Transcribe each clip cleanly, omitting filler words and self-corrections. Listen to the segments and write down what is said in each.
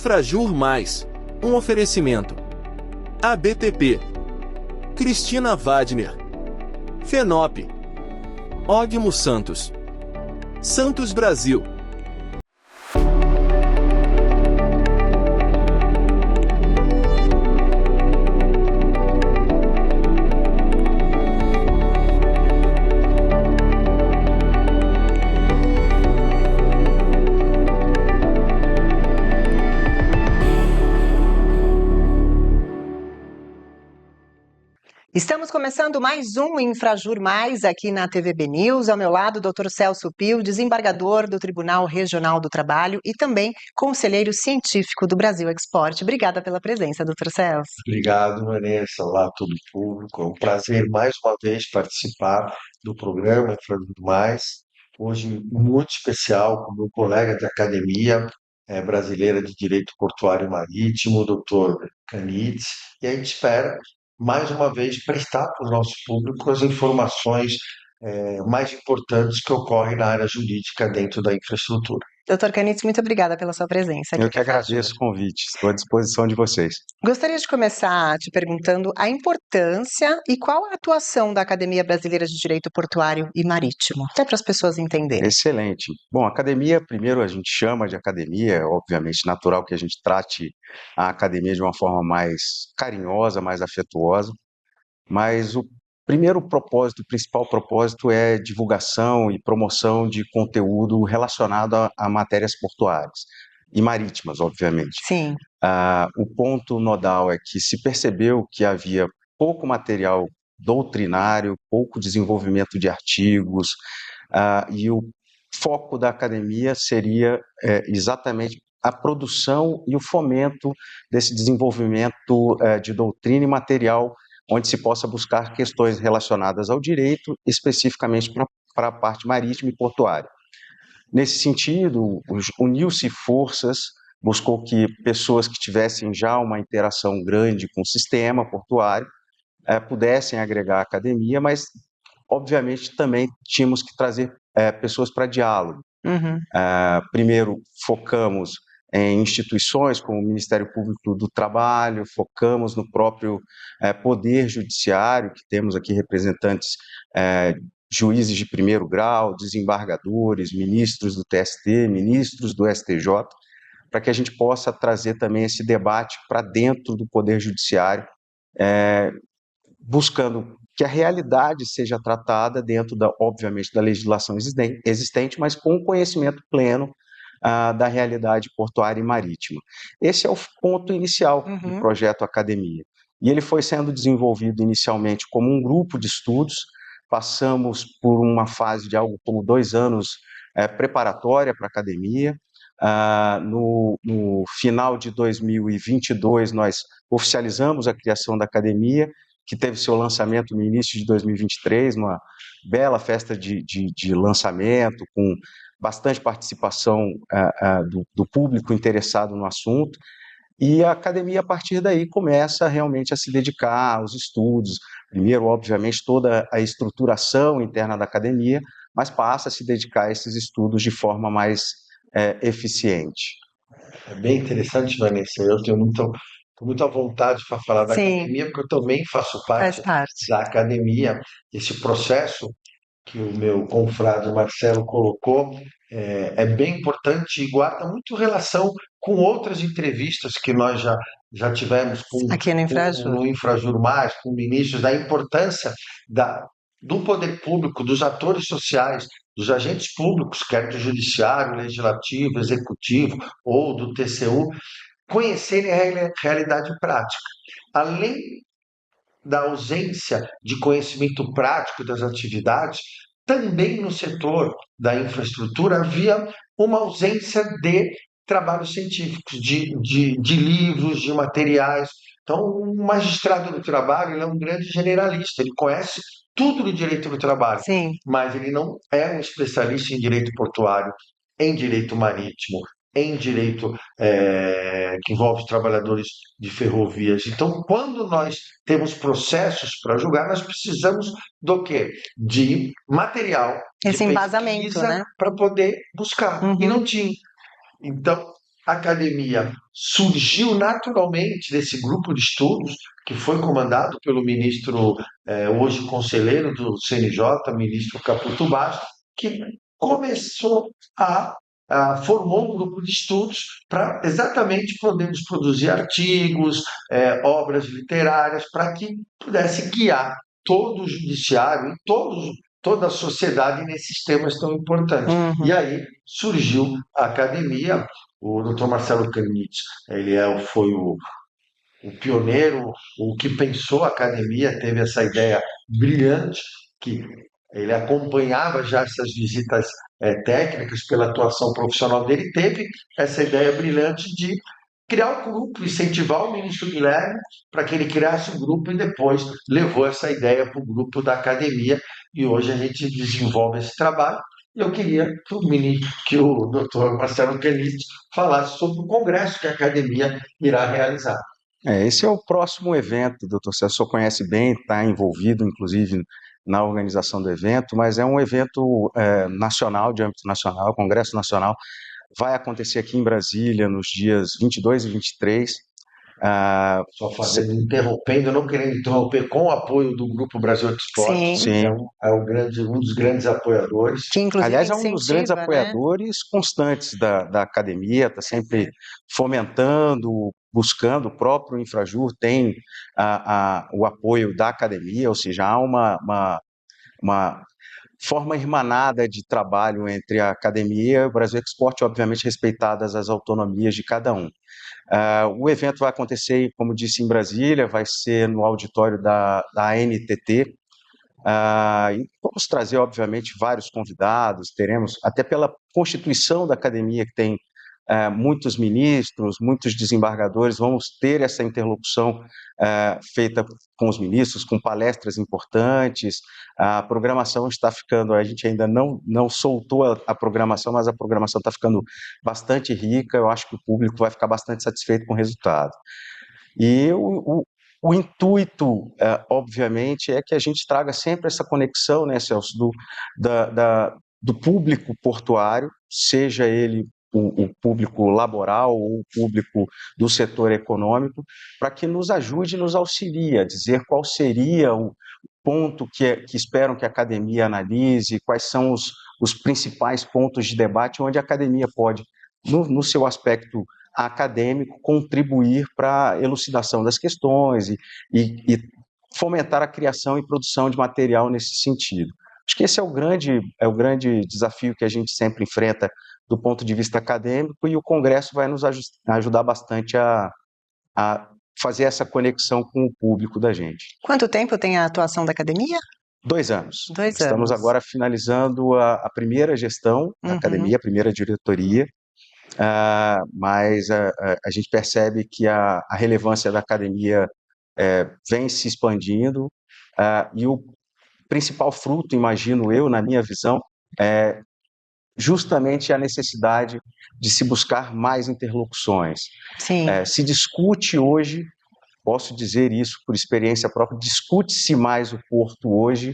Infrajur Mais, um oferecimento. ABTP. Cristina Wagner. Fenop. Ogmo Santos. Santos Brasil. Estamos começando mais um Infrajur Mais aqui na TVB News. Ao meu lado, o Dr. Celso Pio, desembargador do Tribunal Regional do Trabalho e também conselheiro científico do Brasil Export. Obrigada pela presença, Dr. Celso. Obrigado, Vanessa. Olá a todo o público. É um prazer mais uma vez participar do programa Infrajur Mais. Hoje, muito especial com meu colega de academia brasileira de Direito Portuário e Marítimo, o Dr. Canitz. E a gente espera, mais uma vez, prestar para o nosso público as informações mais importantes que ocorrem na área jurídica dentro da infraestrutura. Dr. Canitz, muito obrigada pela sua presença aqui. Eu que agradeço o convite, estou à disposição de vocês. Gostaria de começar te perguntando a importância e qual a atuação da Academia Brasileira de Direito Portuário e Marítimo, até para as pessoas entenderem. Excelente. Bom, academia, primeiro a gente chama de academia, é obviamente natural que a gente trate a academia de uma forma mais carinhosa, mais afetuosa, mas o primeiro propósito, o principal propósito é divulgação e promoção de conteúdo relacionado a matérias portuárias e marítimas, obviamente. Sim. O ponto nodal é que se percebeu que havia pouco material doutrinário, pouco desenvolvimento de artigos, e o foco da academia seria exatamente a produção e o fomento desse desenvolvimento de doutrina e material onde se possa buscar questões relacionadas ao direito, especificamente para a parte marítima e portuária. Nesse sentido, uniu-se forças, buscou que pessoas que tivessem já uma interação grande com o sistema portuário pudessem agregar a academia, mas, obviamente, também tínhamos que trazer pessoas para diálogo. Uhum. Primeiro, focamos em instituições como o Ministério Público do Trabalho, focamos no próprio Poder Judiciário, que temos aqui representantes juízes de primeiro grau, desembargadores, ministros do TST, ministros do STJ, para que a gente possa trazer também esse debate para dentro do Poder Judiciário, buscando que a realidade seja tratada dentro, obviamente, da legislação existente, mas com conhecimento pleno da realidade portuária e marítima. Esse é o ponto inicial do projeto Academia. E ele foi sendo desenvolvido inicialmente como um grupo de estudos, passamos por uma fase de algo como 2 anos preparatória para a academia. No final de 2022, nós oficializamos a criação da academia, que teve seu lançamento no início de 2023, uma bela festa de lançamento, com bastante participação do público interessado no assunto, e a academia, a partir daí, começa realmente a se dedicar aos estudos. Primeiro, obviamente, toda a estruturação interna da academia, mas passa a se dedicar a esses estudos de forma mais eficiente. É bem interessante, Vanessa. Eu tenho muita vontade para falar da academia, porque eu também faço parte da academia. Esse processo que o meu confrade Marcelo colocou é bem importante e guarda muito relação com outras entrevistas que nós já tivemos aqui no Infrajur Mais, com ministros, da importância do poder público, dos atores sociais, dos agentes públicos, quer do judiciário, legislativo, executivo ou do TCU, conhecerem a realidade prática. Além da ausência de conhecimento prático das atividades, também no setor da infraestrutura havia uma ausência de trabalhos científicos, de livros, de materiais. Então, o magistrado do trabalho ele é um grande generalista, ele conhece tudo do direito do trabalho, Sim. mas ele não é um especialista em direito portuário, em direito marítimo, em direito que envolve os trabalhadores de ferrovias. Então, quando nós temos processos para julgar, nós precisamos do quê? De material, esse de embasamento, pesquisa, né? para poder buscar. E não tinha. Então, a academia surgiu naturalmente desse grupo de estudos que foi comandado pelo ministro, hoje conselheiro do CNJ, ministro Caputo Bastos, que começou formou um grupo de estudos para exatamente podermos produzir artigos, obras literárias, para que pudesse guiar todo o judiciário e toda a sociedade nesses temas tão importantes. E aí surgiu a academia. O Dr. Marcelo Canitz, foi o pioneiro, o que pensou a academia, teve essa ideia brilhante, que ele acompanhava já essas visitas técnicas pela atuação profissional dele, teve essa ideia brilhante de criar um grupo, incentivar o ministro Guilherme para que ele criasse um grupo e depois levou essa ideia para o grupo da academia e hoje a gente desenvolve esse trabalho. Eu queria que o Dr. Marcelo Canitz falasse sobre o congresso que a academia irá realizar. Esse é o próximo evento, doutor Celso, o senhor conhece bem, está envolvido, inclusive, na organização do evento, mas é um evento nacional, de âmbito nacional, Congresso Nacional, vai acontecer aqui em Brasília nos dias 22 e 23. Só interrompendo, não querendo interromper, com o apoio do Grupo Brasil Export. Sim. É um dos grandes apoiadores. Que, inclusive, aliás, é um dos grandes apoiadores constantes da academia, está sempre fomentando, buscando. O próprio Infrajur tem o apoio da academia, ou seja, há uma forma irmanada de trabalho entre a academia e o Brasil Export, obviamente respeitadas as autonomias de cada um. O evento vai acontecer, como disse, em Brasília, vai ser no auditório da ANTT, e vamos trazer, obviamente, vários convidados, teremos, até pela constituição da academia, que tem muitos ministros, muitos desembargadores, vamos ter essa interlocução feita com os ministros, com palestras importantes. A programação está ficando, a gente ainda não soltou a programação, mas a programação está ficando bastante rica, eu acho que o público vai ficar bastante satisfeito com o resultado. E o intuito, obviamente, é que a gente traga sempre essa conexão, né, Celso, do público portuário, seja ele o público laboral ou o público do setor econômico, para que nos ajude e nos auxilie a dizer qual seria o ponto que esperam que a academia analise, quais são os principais pontos de debate onde a academia pode, no seu aspecto acadêmico, contribuir para a elucidação das questões e fomentar a criação e produção de material nesse sentido. Acho que esse é o grande desafio que a gente sempre enfrenta do ponto de vista acadêmico, e o Congresso vai nos ajudar bastante a fazer essa conexão com o público da gente. Quanto tempo tem a atuação da academia? 2 anos. 2 anos. Estamos agora finalizando a primeira gestão da academia, a primeira diretoria, mas a gente percebe que a relevância da academia vem se expandindo, e o principal fruto, imagino eu, na minha visão, é justamente a necessidade de se buscar mais interlocuções. Sim. Se discute hoje, posso dizer isso por experiência própria, discute-se mais o porto hoje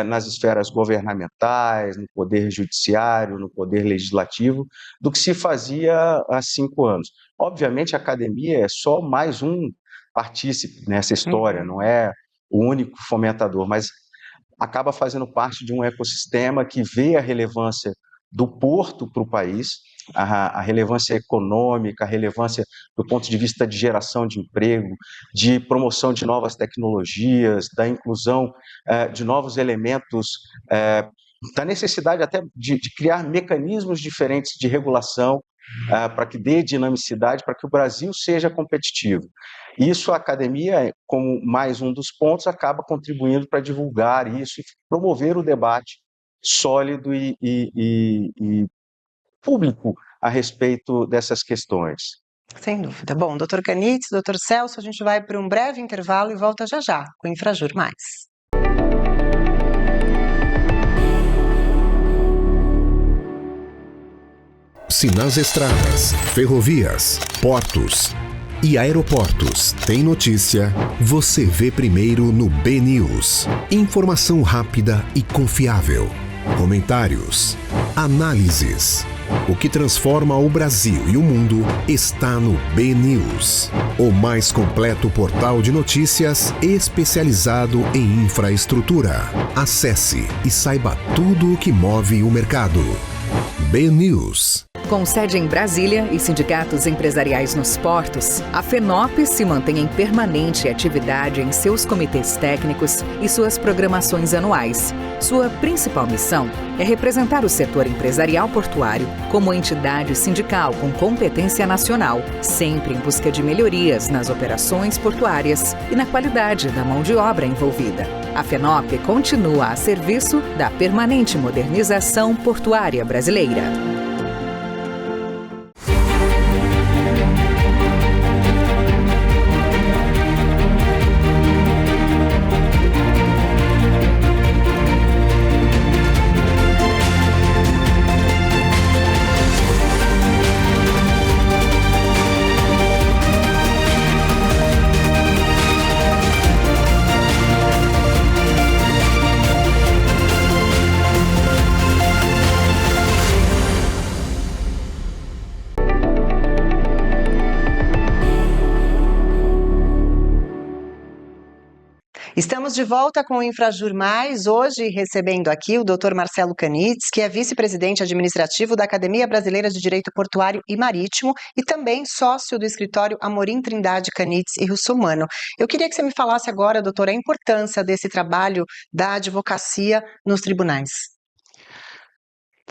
nas esferas governamentais, no poder judiciário, no poder legislativo, do que se fazia há 5 anos. Obviamente, a academia é só mais um partícipe nessa história, não é o único fomentador, mas acaba fazendo parte de um ecossistema que vê a relevância do porto para o país, a relevância econômica, a relevância do ponto de vista de geração de emprego, de promoção de novas tecnologias, da inclusão de novos elementos, da necessidade até de criar mecanismos diferentes de regulação para que dê dinamicidade, para que o Brasil seja competitivo. Isso, a academia, como mais um dos pontos, acaba contribuindo para divulgar isso e promover o debate sólido e público a respeito dessas questões. Sem dúvida. Bom, doutor Canitz, doutor Celso, a gente vai para um breve intervalo e volta já com o Infrajur Mais. Se nas estradas, ferrovias, portos e aeroportos tem notícia, você vê primeiro no BNews. Informação rápida e confiável. Comentários, análises, O que transforma o Brasil e o mundo está no BNews, o mais completo portal de notícias especializado em infraestrutura. Acesse e saiba tudo o que move o mercado. BNews. Com sede em Brasília e sindicatos empresariais nos portos, a FENOP se mantém em permanente atividade em seus comitês técnicos e suas programações anuais. Sua principal missão é representar o setor empresarial portuário como entidade sindical com competência nacional, sempre em busca de melhorias nas operações portuárias e na qualidade da mão de obra envolvida. A FENOP continua a serviço da permanente modernização portuária brasileira. Estamos de volta com o Infrajur Mais, hoje recebendo aqui o Dr. Marcelo Canitz, que é vice-presidente administrativo da Academia Brasileira de Direito Portuário e Marítimo e também sócio do escritório Amorim Trindade Canitz e Russomano. Eu queria que você me falasse agora, doutor, a importância desse trabalho da advocacia nos tribunais.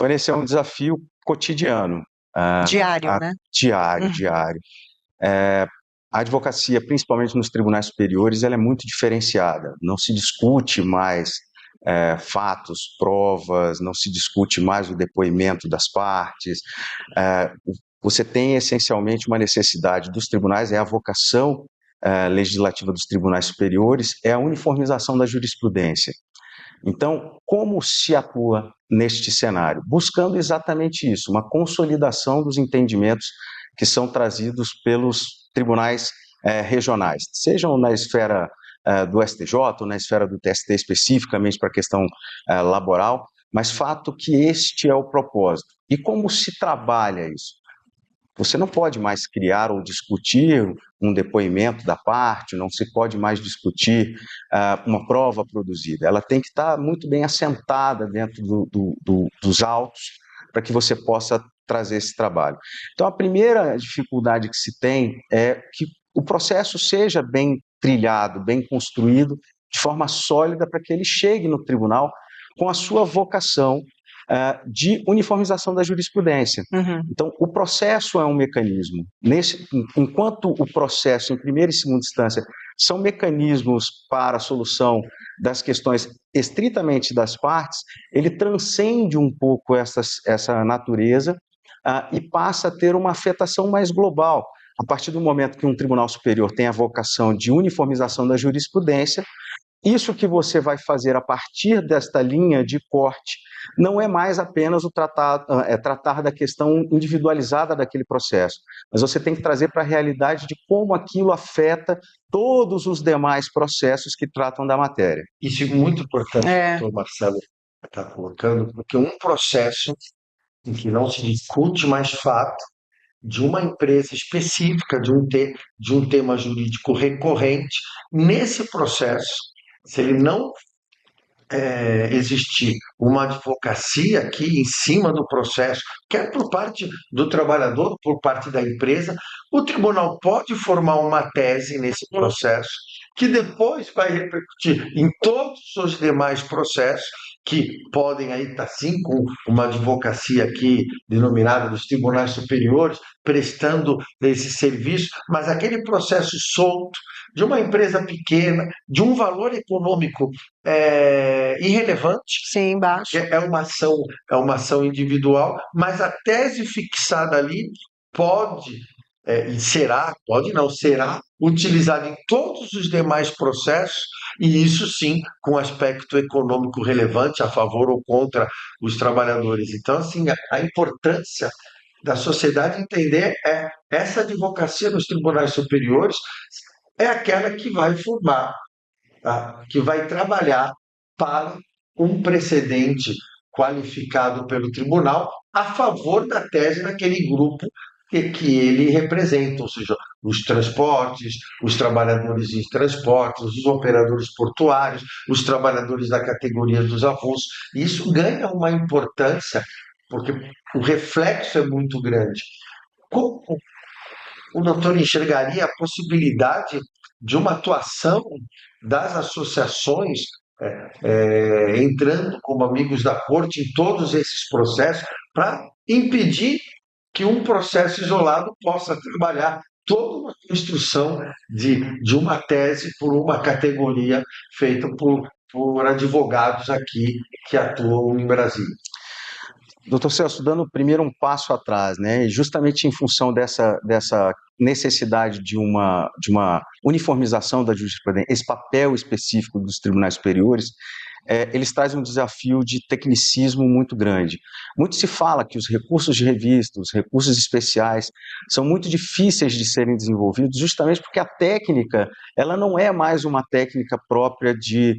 Esse é um desafio cotidiano. Diário, né? Diário. A advocacia, principalmente nos tribunais superiores, ela é muito diferenciada. Não se discute mais fatos, provas, não se discute mais o depoimento das partes. Você tem, essencialmente, uma necessidade dos tribunais, é a vocação legislativa dos tribunais superiores, é a uniformização da jurisprudência. Então, como se atua neste cenário? Buscando exatamente isso, uma consolidação dos entendimentos que são trazidos pelos tribunais regionais, sejam na esfera do STJ ou na esfera do TST especificamente para a questão laboral, mas fato que este é o propósito. E como se trabalha isso? Você não pode mais criar ou discutir um depoimento da parte, não se pode mais discutir uma prova produzida. Ela tem que estar muito bem assentada dentro dos autos para que você possa trazer esse trabalho. Então, a primeira dificuldade que se tem é que o processo seja bem trilhado, bem construído, de forma sólida, para que ele chegue no tribunal com a sua vocação de uniformização da jurisprudência. Uhum. Então, o processo é um mecanismo. Enquanto o processo, em primeira e segunda instância, são mecanismos para a solução das questões estritamente das partes, ele transcende um pouco essa natureza e passa a ter uma afetação mais global. A partir do momento que um tribunal superior tem a vocação de uniformização da jurisprudência, isso que você vai fazer a partir desta linha de corte não é mais apenas tratar da questão individualizada daquele processo, mas você tem que trazer para a realidade de como aquilo afeta todos os demais processos que tratam da matéria. Isso é muito importante, que o Marcelo está colocando, porque um processo em que não se discute mais fato de uma empresa específica, de um tema jurídico recorrente, nesse processo, se ele não existir uma advocacia aqui em cima do processo, quer por parte do trabalhador, por parte da empresa, o tribunal pode formar uma tese nesse processo, que depois vai repercutir em todos os demais processos, que podem aí estar sim com uma advocacia aqui denominada dos tribunais superiores, prestando esse serviço, mas aquele processo solto de uma empresa pequena, de um valor econômico irrelevante. Sim, baixo. É uma ação individual, mas a tese fixada ali pode será utilizada em todos os demais processos, e isso sim com aspecto econômico relevante a favor ou contra os trabalhadores. Então, assim, a importância da sociedade entender essa advocacia nos tribunais superiores é aquela que vai formar, que vai trabalhar para um precedente qualificado pelo tribunal a favor da tese daquele grupo que ele representa, ou seja, os transportes, os trabalhadores de transportes, os operadores portuários, os trabalhadores da categoria dos avulsos. Isso ganha uma importância, porque o reflexo é muito grande. Como o doutor enxergaria a possibilidade de uma atuação das associações entrando como amigos da corte em todos esses processos para impedir que um processo isolado possa trabalhar toda uma construção de uma tese por uma categoria feita por advogados aqui que atuam em Brasília? Doutor Celso, dando primeiro um passo atrás, né, justamente em função dessa necessidade de uma uniformização da jurisprudência, esse papel específico dos tribunais superiores, eles trazem um desafio de tecnicismo muito grande. Muito se fala que os recursos de revista, os recursos especiais, são muito difíceis de serem desenvolvidos, justamente porque a técnica, ela não é mais uma técnica própria de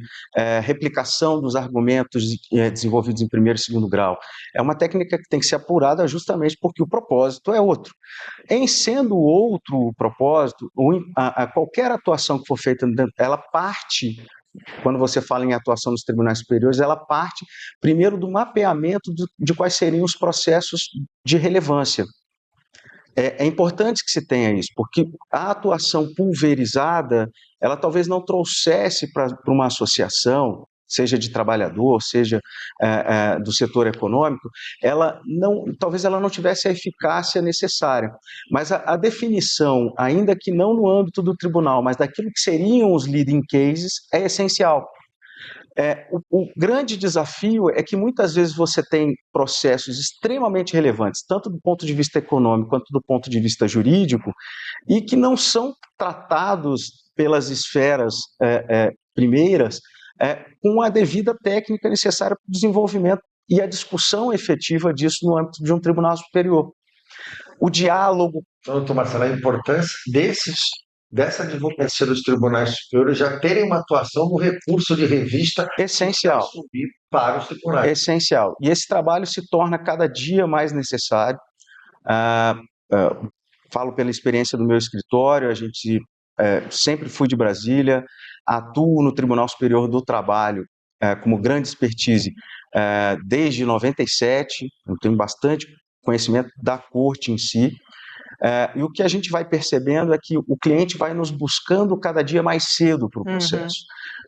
replicação dos argumentos desenvolvidos em primeiro e segundo grau. É uma técnica que tem que ser apurada justamente porque o propósito é outro. Em sendo outro o propósito, qualquer atuação que for feita, ela parte. Quando você fala em atuação nos tribunais superiores, ela parte primeiro do mapeamento de quais seriam os processos de relevância. É importante que se tenha isso, porque a atuação pulverizada, ela talvez não trouxesse para uma associação, seja de trabalhador, seja do setor econômico, talvez ela não tivesse a eficácia necessária. Mas a definição, ainda que não no âmbito do tribunal, mas daquilo que seriam os leading cases, é essencial. O grande desafio é que muitas vezes você tem processos extremamente relevantes, tanto do ponto de vista econômico quanto do ponto de vista jurídico, e que não são tratados pelas esferas primeiras com a devida técnica necessária para o desenvolvimento e a discussão efetiva disso no âmbito de um tribunal superior. O diálogo... Então, doutor Marcelo, a importância dessa advocacia dos tribunais superiores já terem uma atuação no recurso de revista essencial subir para os tribunais. Essencial. E esse trabalho se torna cada dia mais necessário. Falo pela experiência do meu escritório, a gente sempre fui de Brasília, atuo no Tribunal Superior do Trabalho como grande expertise desde 97, eu tenho bastante conhecimento da corte em si, e o que a gente vai percebendo é que o cliente vai nos buscando cada dia mais cedo para o processo,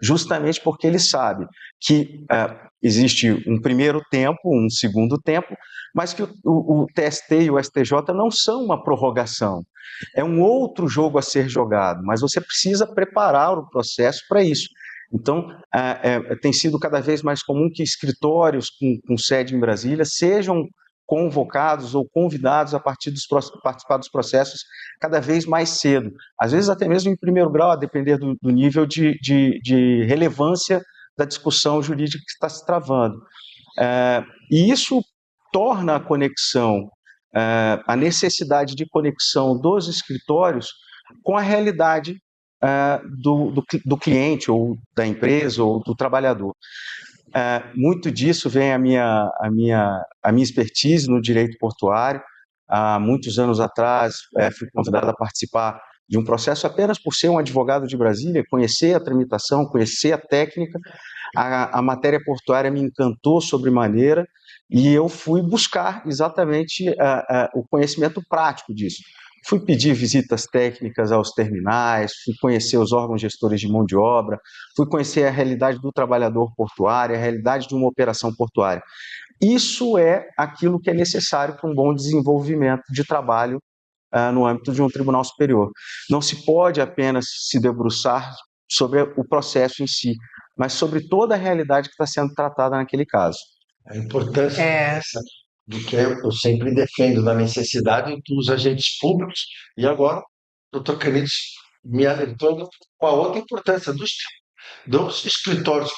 justamente porque ele sabe que existe um primeiro tempo, um segundo tempo, mas que o TST e o STJ não são uma prorrogação, é um outro jogo a ser jogado, mas você precisa preparar o processo para isso. Então, tem sido cada vez mais comum que escritórios com sede em Brasília sejam convocados ou convidados a participar dos processos cada vez mais cedo, às vezes até mesmo em primeiro grau, a depender do nível de relevância da discussão jurídica que está se travando. E isso torna a conexão, a necessidade de conexão dos escritórios com a realidade do cliente ou da empresa ou do trabalhador. Muito disso vem a minha expertise no direito portuário. Há muitos anos atrás, fui convidado a participar de um processo apenas por ser um advogado de Brasília, conhecer a tramitação, conhecer a técnica. A matéria portuária me encantou sobremaneira e eu fui buscar exatamente o conhecimento prático disso. Fui pedir visitas técnicas aos terminais, fui conhecer os órgãos gestores de mão de obra, fui conhecer a realidade do trabalhador portuário, a realidade de uma operação portuária. Isso é aquilo que é necessário para um bom desenvolvimento de trabalho no âmbito de um tribunal superior. Não se pode apenas se debruçar sobre o processo em si, mas sobre toda a realidade que está sendo tratada naquele caso. A importância dessa, do que eu sempre defendo, da necessidade dos agentes públicos, e agora o doutor Canides me alertou com a outra importância dos escritórios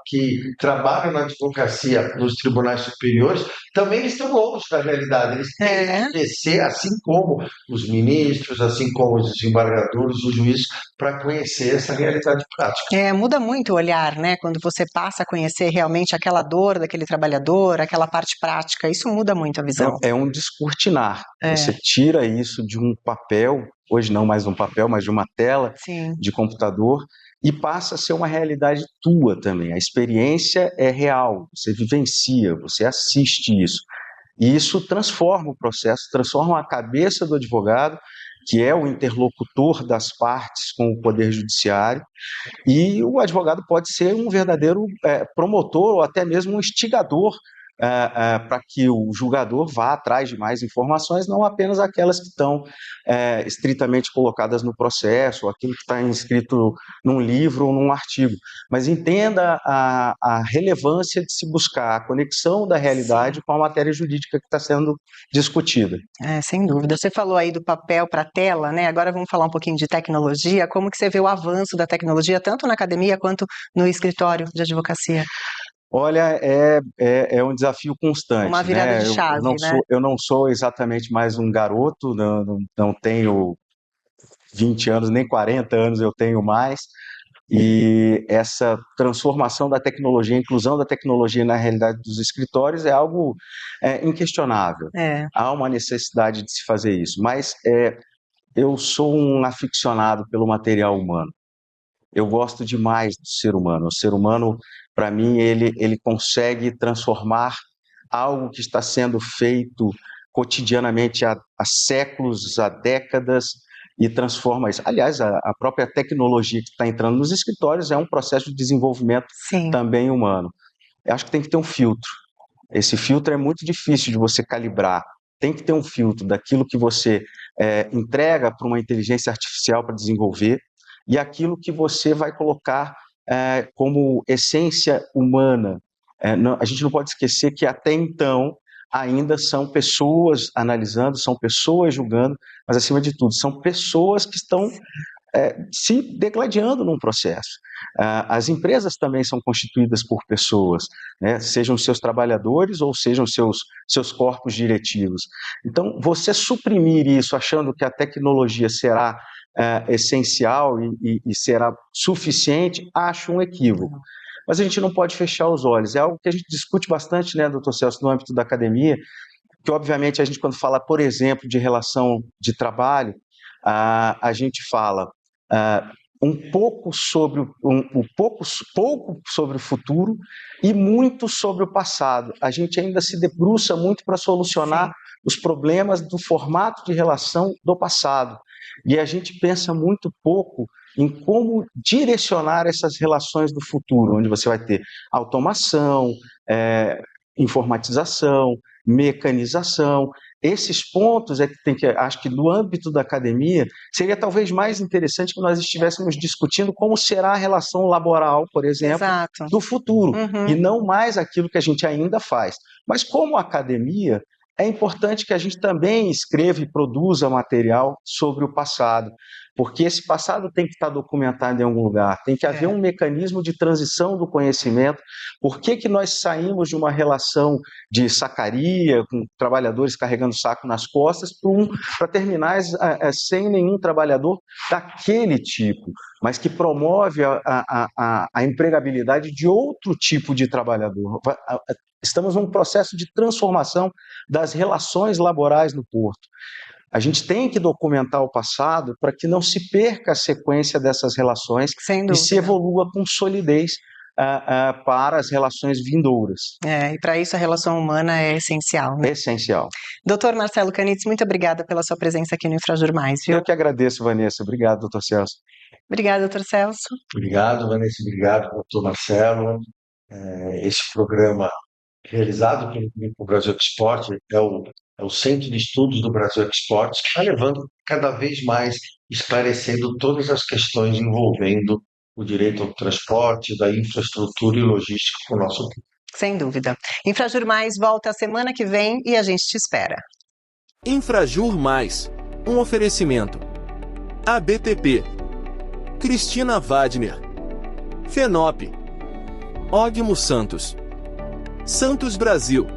que trabalham na advocacia nos tribunais superiores, também estão longe da realidade. Eles têm que crescer, assim como os ministros, assim como os desembargadores, os juízes, para conhecer essa realidade prática. Muda muito o olhar, né? Quando você passa a conhecer realmente aquela dor daquele trabalhador, aquela parte prática, isso muda muito a visão. É um descortinar. Você tira isso de um papel, hoje não mais um papel, mas de uma tela de computador, e passa a ser uma realidade tua também. A experiência é real, você vivencia, você assiste isso. E isso transforma o processo, transforma a cabeça do advogado, que é o interlocutor das partes com o Poder Judiciário, e o advogado pode ser um verdadeiro promotor ou até mesmo um instigador para que o julgador vá atrás de mais informações, não apenas aquelas que estão estritamente colocadas no processo, ou aquilo que está inscrito num livro ou num artigo, mas entenda a relevância de se buscar a conexão da realidade com a matéria jurídica que está sendo discutida. Sem dúvida. Você falou aí do papel para a tela, né? Agora vamos falar um pouquinho de tecnologia. Como que você vê o avanço da tecnologia, tanto na academia quanto no escritório de advocacia? Olha, é um desafio constante. Uma virada de chave, eu não sou exatamente mais um garoto, não tenho 20 anos, nem 40 anos eu tenho mais, e essa transformação da tecnologia, a inclusão da tecnologia na realidade dos escritórios é algo inquestionável. Há uma necessidade de se fazer isso, mas eu sou um aficionado pelo material humano. Eu gosto demais do ser humano. O ser humano, para mim, ele consegue transformar algo que está sendo feito cotidianamente há séculos, há décadas, e transforma isso. Aliás, a própria tecnologia que está entrando nos escritórios é um processo de desenvolvimento também humano. Eu acho que tem que ter um filtro. Esse filtro é muito difícil de você calibrar. Tem que ter um filtro daquilo que você entrega para uma inteligência artificial para desenvolver, e aquilo que você vai colocar como essência humana. A gente não pode esquecer que até então ainda são pessoas analisando, são pessoas julgando, mas acima de tudo, são pessoas que estão se degladiando num processo. As empresas também são constituídas por pessoas, né? Sejam seus trabalhadores ou sejam seus corpos diretivos. Então, você suprimir isso achando que a tecnologia será essencial e será suficiente, acho um equívoco. Mas a gente não pode fechar os olhos. É algo que a gente discute bastante, né, doutor Celso, no âmbito da academia, que obviamente a gente, quando fala, por exemplo, de relação de trabalho, a gente fala pouco sobre o futuro e muito sobre o passado. A gente ainda se debruça muito para solucionar os problemas do formato de relação do passado. E a gente pensa muito pouco em como direcionar essas relações do futuro, onde você vai ter automação, informatização, mecanização. Esses pontos acho que no âmbito da academia, seria talvez mais interessante que nós estivéssemos discutindo como será a relação laboral, por exemplo, do futuro, e não mais aquilo que a gente ainda faz. Mas como academia, é importante que a gente também escreva e produza material sobre o passado, porque esse passado tem que estar documentado em algum lugar, tem que haver um mecanismo de transição do conhecimento. Por que nós saímos de uma relação de sacaria, com trabalhadores carregando saco nas costas, para terminais sem nenhum trabalhador daquele tipo, mas que promove a empregabilidade de outro tipo de trabalhador. Estamos num processo de transformação das relações laborais no porto. A gente tem que documentar o passado para que não se perca a sequência dessas relações e se evolua com solidez para as relações vindouras. E para isso a relação humana é essencial, né? Essencial. Doutor Marcelo Canitz, muito obrigada pela sua presença aqui no Infrajur Mais, viu? Eu que agradeço, Vanessa. Obrigado, doutor Celso. Obrigada, doutor Celso. Obrigado, Vanessa. Obrigado, doutor Marcelo. Esse programa realizado pelo Brasil Export é o Centro de Estudos do Brasil Export, que está levando cada vez mais, esclarecendo todas as questões envolvendo o direito ao transporte, da infraestrutura e logística para o nosso público. Sem dúvida. Infrajur Mais volta a semana que vem e a gente te espera. Infrajur Mais, um oferecimento. ABTP, Cristina Wadner, FENOP. Ógmo Santos. Santos Brasil.